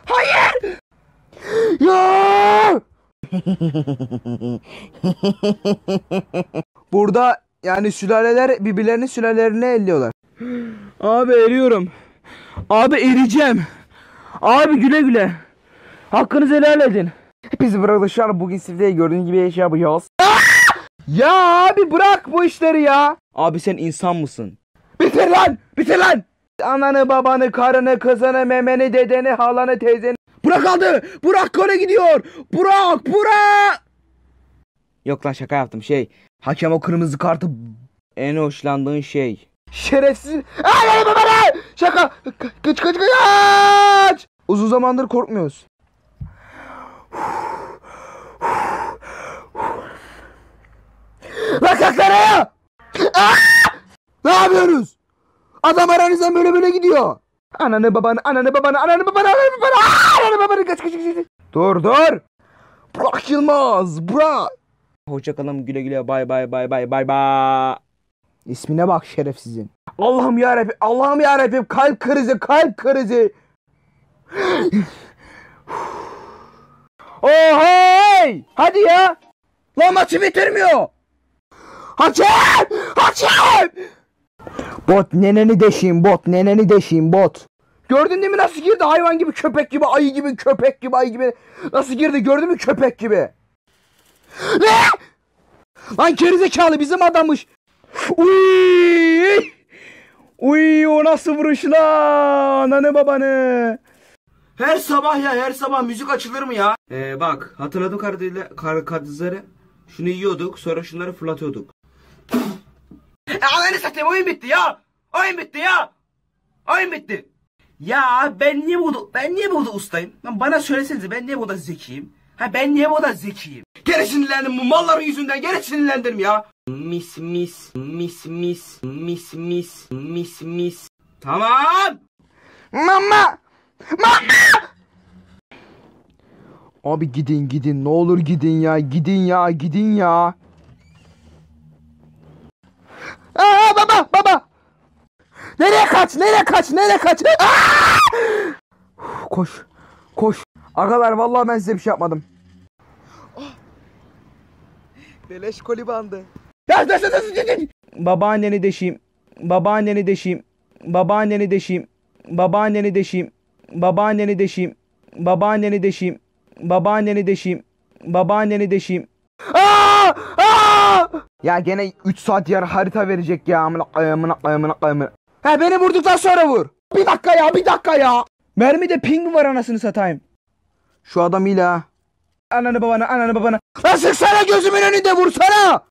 Hayır. Ya! Burada yani sülaleler birbirlerinin sülalerini elliyorlar. Abi eriyorum. Abi eriyeceğim. Abi güle güle. Hakkınızı helal edin. Biz arkadaşlar bugün sizde gördüğünüz gibi şey yapacağız. Ya abi bırak bu işleri ya. Abi sen insan mısın? Bitir lan! Bitir lan! Ananı, babanı, karını, kızını, memeni, dedeni, halanı, teyzeni. Burak aldı! Burak gole gidiyor! Burak! Yok lan şaka yaptım hakem o kırmızı kartı en hoşlandığın şey. Şerefsiz! Ay babanı! Şaka! Kaç! Uzun zamandır korkmuyoruz. Lan kalk nereye? Ne yapıyorsunuz? Adam aranızdan böyle gidiyor. Ananı babanı kaç. Dur. Burak Yılmaz, Burak. Hoşça kalın, güle güle, bay. İsmine bak şerefsizin. Allah'ım yarabbim, kalp krizi. Oh hey! Hadi ya. Lan maçı bitirmiyor. Hakem! Bot neneni deşeyim bot. Gördün değil mi nasıl girdi hayvan gibi, köpek gibi, ayı gibi. Nasıl girdi gördün mü, köpek gibi. Ne? Lan gerizekalı bizim adammış. Uy o nasıl vuruş lan, ananı babanı. Her sabah müzik açılır mı ya? Bak hatırladım kardeşleri. Şunu yiyorduk, sonra şunları fırlatıyorduk. Ananı satayım, oyun bitti ya. Oyun bitti. Ya ben niye burada ustayım? Lan bana söylesenize, ben niye burada zekiyim? Ben niye burada zekiyim? Gene sinirlendim bu malların yüzünden, gene sinirlendim ya. Mis. Tamam. Mama. Abi gidin ne olur gidin ya. Baba. Nereye kaç? Koş. Agalar vallahi ben size bir şey yapmadım. Beleş koli bandı. Ya. Babaanneni deşeyim. Ya gene 3 saat yarı harita verecek ya. Amına koyayım. Beni vurduktan sonra vur. Bir dakika ya. Mermide ping var anasını satayım. Şu adam ile ha. Ananı babana. Lan sıksana, gözümün önünde vursana.